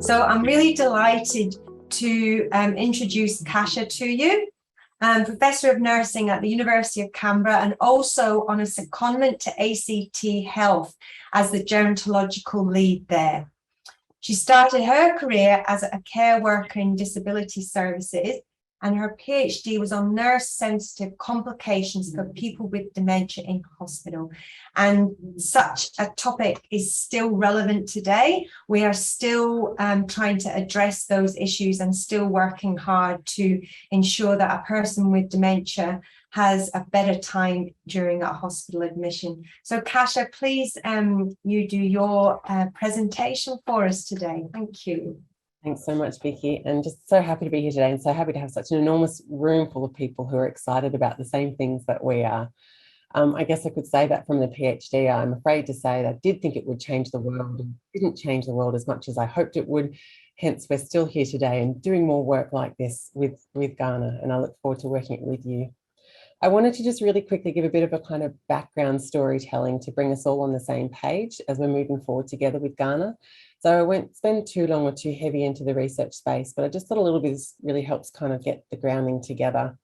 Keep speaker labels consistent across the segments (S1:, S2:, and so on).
S1: So I'm really delighted to introduce Kasia to you, Professor of Nursing at the University of Canberra, and also on a secondment to ACT Health as the gerontological lead there. She started her career as a care worker in disability services, and her PhD was on nurse-sensitive complications for people with dementia in hospital. And such a topic is still relevant today. We are still trying to address those issues and still working hard to ensure that a person with dementia has a better time during a hospital admission. So Kasia, please you do your presentation for us today. Thank you.
S2: Thanks so much, Vicky, and just so happy to be here today and so happy to have such an enormous room full of people who are excited about the same things that we are. I guess I could say that from the PhD. I'm afraid to say that I did think it would change the world and didn't change the world as much as I hoped it would. Hence, we're still here today and doing more work like this with Ghana, and I look forward to working it with you. I wanted to just really quickly give a bit of a kind of background storytelling to bring us all on the same page as we're moving forward together with Ghana. So I won't spend too long or too heavy into the research space, but I just thought a little bit really helps kind of get the grounding together.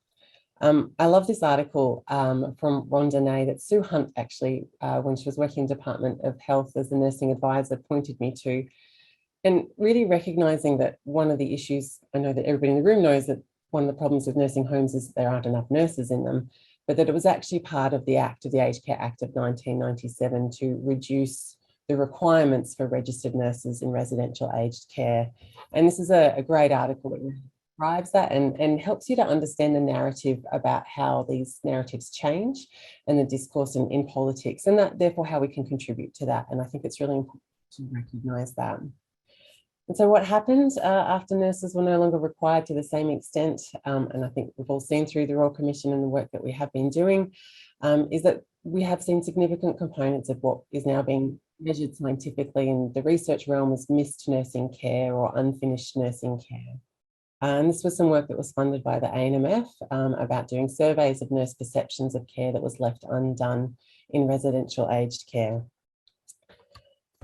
S2: I love this article from Rhonda Nay that Sue Hunt actually, when she was working in Department of Health as the nursing advisor, pointed me to, and really recognising that one of the issues, I know that everybody in the room knows that one of the problems with nursing homes is that there aren't enough nurses in them, but that it was actually part of the Act, of the Aged Care Act of 1997, to reduce the requirements for registered nurses in residential aged care. And this is a great article that describes that and helps you to understand the narrative about how these narratives change and the discourse in politics, and that therefore how we can contribute to that. And I think it's really important to recognise that. And so what happened after nurses were no longer required to the same extent, and I think we've all seen through the Royal Commission and the work that we have been doing, is that we have seen significant components of what is now being measured scientifically in the research realm as missed nursing care or unfinished nursing care. And this was some work that was funded by the ANMF about doing surveys of nurse perceptions of care that was left undone in residential aged care.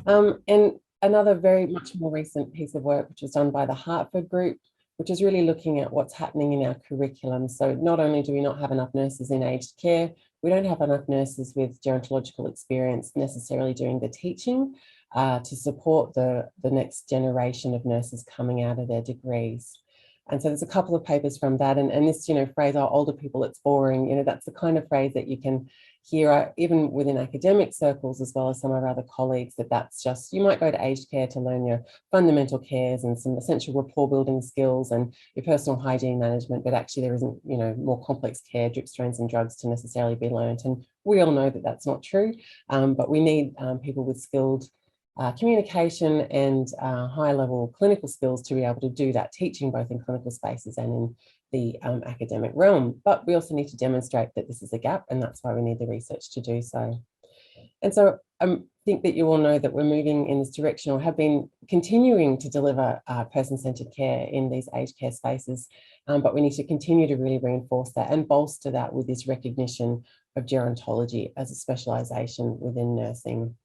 S2: And another very much more recent piece of work, which was done by the Hartford Group, which is really looking at what's happening in our curriculum. So not only do we not have enough nurses in aged care, we don't have enough nurses with gerontological experience necessarily doing the teaching to support the next generation of nurses coming out of their degrees. And so there's a couple of papers from that, and this, phrase, "Oh, older people, it's boring," that's the kind of phrase that you can hear even within academic circles, as well as some of our other colleagues, that's just, you might go to aged care to learn your fundamental cares and some essential rapport building skills and your personal hygiene management, but actually there isn't, more complex care, drip strains and drugs to necessarily be learned. And we all know that that's not true, but we need people with skilled communication and high-level clinical skills to be able to do that teaching, both in clinical spaces and in the academic realm. But we also need to demonstrate that this is a gap, and that's why we need the research to do so. And so I think that you all know that we're moving in this direction, or have been continuing to deliver person-centred care in these aged care spaces, but we need to continue to really reinforce that and bolster that with this recognition of gerontology as a specialisation within nursing.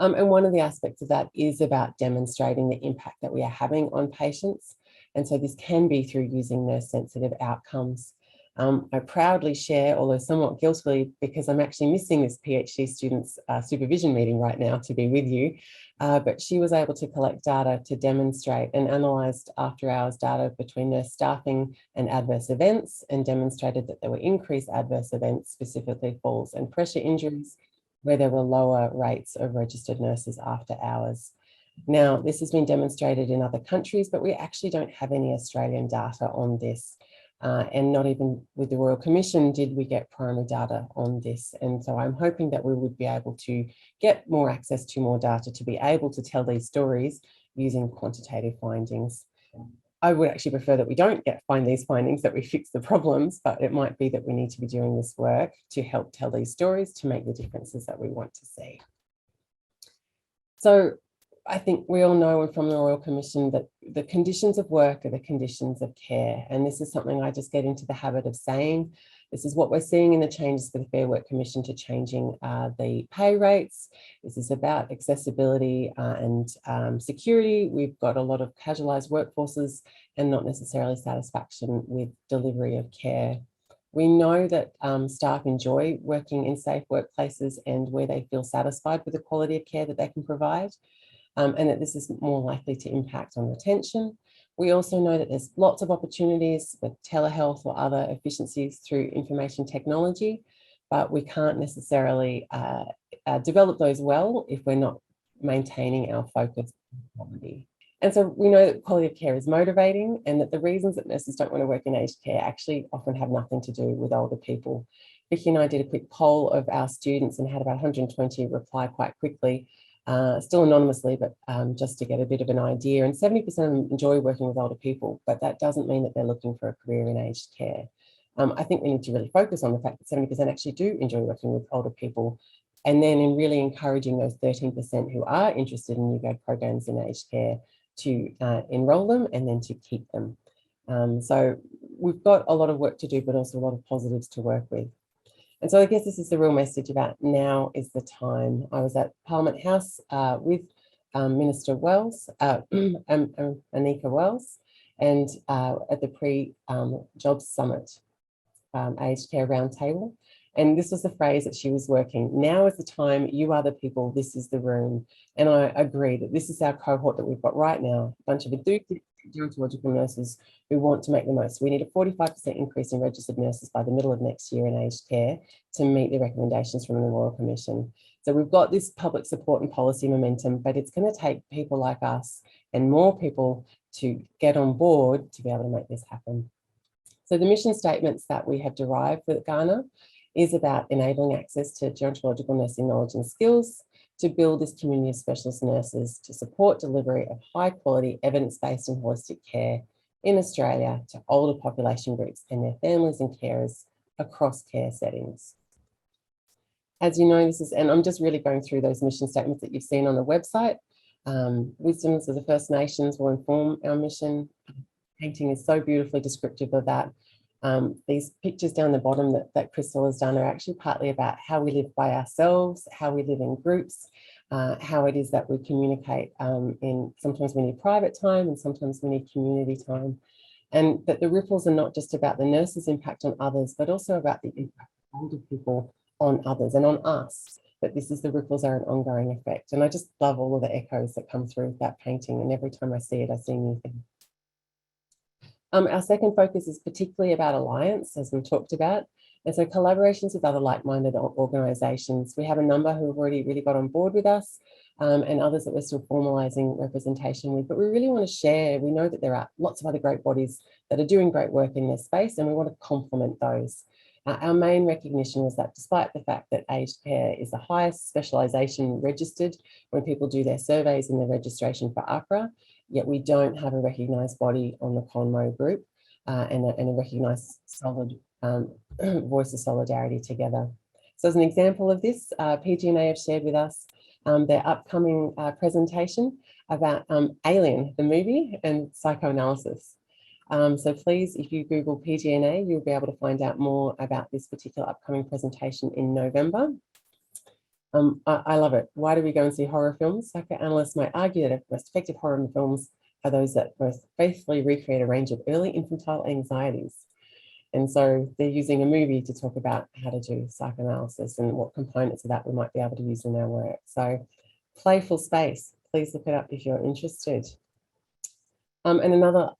S2: And one of the aspects of that is about demonstrating the impact that we are having on patients. And so this can be through using nurse-sensitive outcomes. I proudly share, although somewhat guiltily, because I'm actually missing this PhD student's supervision meeting right now to be with you, but she was able to collect data to demonstrate and analysed after-hours data between nurse staffing and adverse events, and demonstrated that there were increased adverse events, specifically falls and pressure injuries, where there were lower rates of registered nurses after hours. Now, this has been demonstrated in other countries, but we actually don't have any Australian data on this. And not even with the Royal Commission did we get primary data on this. And so I'm hoping that we would be able to get more access to more data to be able to tell these stories using quantitative findings. I would actually prefer that we don't find these findings, that we fix the problems, but it might be that we need to be doing this work to help tell these stories to make the differences that we want to see. So I think we all know from the Royal Commission that the conditions of work are the conditions of care. And this is something I just get into the habit of saying. This is what we're seeing in the changes for the Fair Work Commission to changing the pay rates. This is about accessibility and security. We've got a lot of casualised workforces and not necessarily satisfaction with delivery of care. We know that staff enjoy working in safe workplaces and where they feel satisfied with the quality of care that they can provide, and that this is more likely to impact on retention. We also know that there's lots of opportunities with telehealth or other efficiencies through information technology, but we can't necessarily develop those well if we're not maintaining our focus on quality. And so we know that quality of care is motivating, and that the reasons that nurses don't want to work in aged care actually often have nothing to do with older people. Vicky and I did a quick poll of our students and had about 120 reply quite quickly, still anonymously, but just to get a bit of an idea. And 70% of them enjoy working with older people, but that doesn't mean that they're looking for a career in aged care. I think we need to really focus on the fact that 70% actually do enjoy working with older people, and then in really encouraging those 13% who are interested in YouGov programs in aged care to enrol them and then to keep them. So we've got a lot of work to do, but also a lot of positives to work with. And so I guess this is the real message about now is the time. I was at Parliament House with Minister Wells, Anika Wells, and at the pre-Jobs Summit Aged Care Roundtable. And this was the phrase that she was working. Now is the time, you are the people, this is the room. And I agree that this is our cohort that we've got right now, a bunch of enthusiastic gerontological nurses who want to make the most. We need a 45% increase in registered nurses by the middle of next year in aged care to meet the recommendations from the Royal Commission. So we've got this public support and policy momentum, but it's going to take people like us and more people to get on board to be able to make this happen. So the mission statements that we have derived for Ghana is about enabling access to gerontological nursing knowledge and skills, to build this community of specialist nurses, to support delivery of high quality, evidence-based and holistic care in Australia to older population groups and their families and carers across care settings. As you know, this is, and I'm just really going through those mission statements that you've seen on the website. Wisdoms of the First Nations will inform our mission. Painting is so beautifully descriptive of that. These pictures down the bottom that Crystal has done are actually partly about how we live by ourselves, how we live in groups, how it is that we communicate in sometimes we need private time and sometimes we need community time. And that the ripples are not just about the nurses' impact on others, but also about the impact of older people on others and on us. That this is the ripples are an ongoing effect. And I just love all of the echoes that come through that painting. And every time I see it, I see new things. Our second focus is particularly about alliance, as we talked about. And so collaborations with other like-minded organisations. We have a number who have already really got on board with us and others that we're still formalising representation with. But we really want to share. We know that there are lots of other great bodies that are doing great work in this space, and we want to complement those. Our main recognition was that despite the fact that aged care is the highest specialisation registered when people do their surveys and their registration for AHPRA, yet we don't have a recognised body on the ConMo group and a recognised solid voice of solidarity together. So as an example of this, PGNA have shared with us their upcoming presentation about Alien, the movie, and psychoanalysis. So please, if you Google PGNA, you'll be able to find out more about this particular upcoming presentation in November. I love it. Why do we go and see horror films? Psychoanalysts might argue that the most effective horror films are those that most faithfully recreate a range of early infantile anxieties. And so they're using a movie to talk about how to do psychoanalysis and what components of that we might be able to use in our work. So playful space, please look it up if you're interested. And another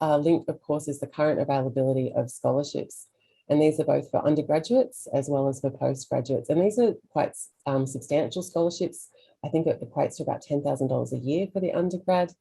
S2: link, of course, is the current availability of scholarships. And these are both for undergraduates as well as for postgraduates. And these are quite substantial scholarships. I think it equates to about $10,000 a year for the undergrad.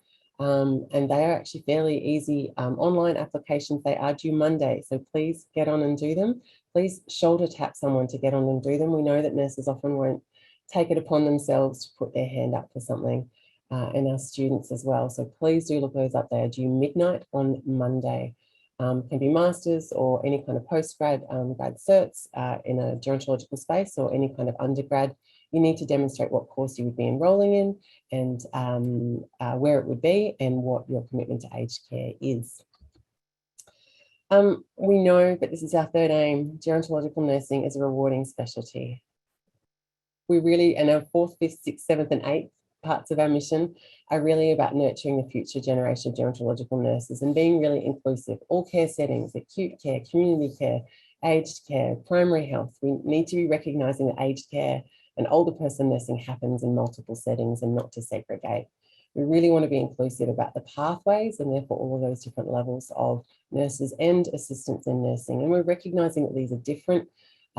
S2: And they are actually fairly easy online applications. They are due Monday, so please get on and do them. Please shoulder tap someone to get on and do them. We know that nurses often won't take it upon themselves to put their hand up for something, and our students as well. So please do look those up. They are due midnight on Monday. Can be masters or any kind of postgrad grad certs in a gerontological space or any kind of undergrad. You need to demonstrate what course you would be enrolling in and where it would be and what your commitment to aged care is. We know, but this is our third aim, gerontological nursing is a rewarding specialty. We really, and our fourth, fifth, sixth, seventh, and eighth parts of our mission are really about nurturing the future generation of gerontological nurses and being really inclusive. All care settings, acute care, community care, aged care, primary health. We need to be recognising that aged care and older person nursing happens in multiple settings and not to segregate. We really want to be inclusive about the pathways and therefore all of those different levels of nurses and assistants in nursing. And we're recognising that these are different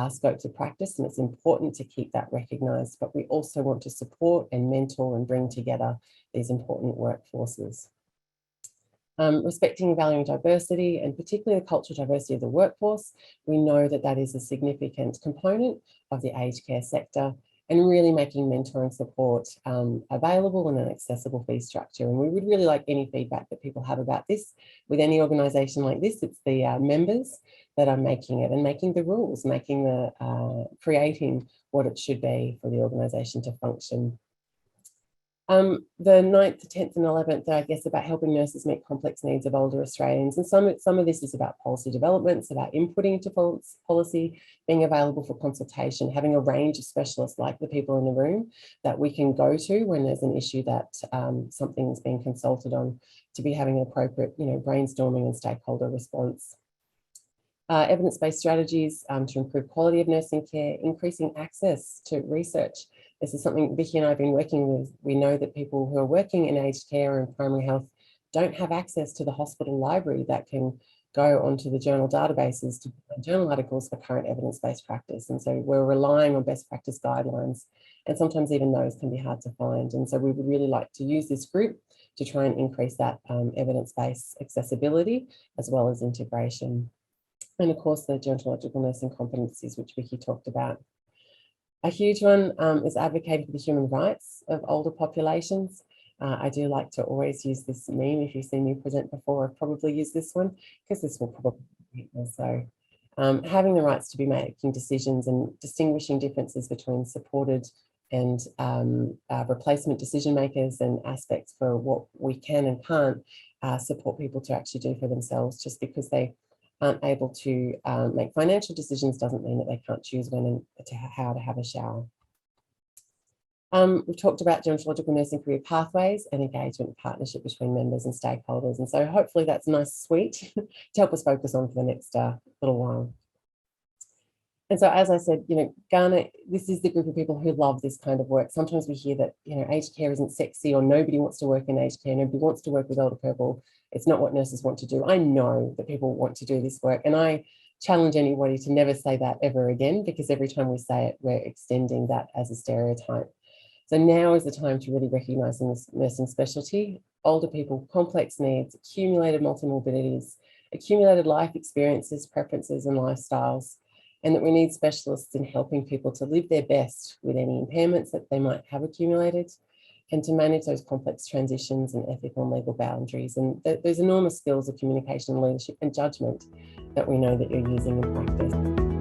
S2: scopes of practice, and it's important to keep that recognised, but we also want to support and mentor and bring together these important workforces. Respecting and valuing diversity, and particularly the cultural diversity of the workforce, we know that that is a significant component of the aged care sector, and really making mentoring support available in an accessible fee structure. And we would really like any feedback that people have about this. With any organisation like this, it's the members that are making it and making the rules, making the creating what it should be for the organisation to function. The 9th, 10th and 11th, I guess, about helping nurses meet complex needs of older Australians. And some of this is about policy developments, about inputting into policy, being available for consultation, having a range of specialists like the people in the room that we can go to when there's an issue that something's being consulted on, to be having appropriate, brainstorming and stakeholder response. Evidence-based strategies to improve quality of nursing care, increasing access to research. This is something Vicky and I have been working with. We know that people who are working in aged care and primary health don't have access to the hospital library that can go onto the journal databases to find journal articles for current evidence-based practice. And so we're relying on best practice guidelines, and sometimes even those can be hard to find. And so we would really like to use this group to try and increase that evidence-based accessibility as well as integration. And of course, the gerontological nursing competencies, which Vicky talked about. A huge one is advocating for the human rights of older populations. I do like to always use this meme. If you've seen me present before, I've probably used this one, because this will probably be also. Having the rights to be making decisions and distinguishing differences between supported and replacement decision makers and aspects for what we can and can't support people to actually do for themselves. Just because they aren't able to make financial decisions doesn't mean that they can't choose when and how to have a shower. We've talked about gerontological nursing career pathways and engagement and partnership between members and stakeholders. And so hopefully that's a nice suite to help us focus on for the next little while. And so, as I said, Ghana, this is the group of people who love this kind of work. Sometimes we hear that, aged care isn't sexy, or nobody wants to work in aged care, nobody wants to work with older people. It's not what nurses want to do. I know that people want to do this work, and I challenge anybody to never say that ever again, because every time we say it, we're extending that as a stereotype. So now is the time to really recognise in this nursing specialty, older people, complex needs, accumulated multimorbidities, accumulated life experiences, preferences and lifestyles, and that we need specialists in helping people to live their best with any impairments that they might have accumulated, and to manage those complex transitions and ethical and legal boundaries. And those enormous skills of communication, leadership and judgment that we know that you're using in practice.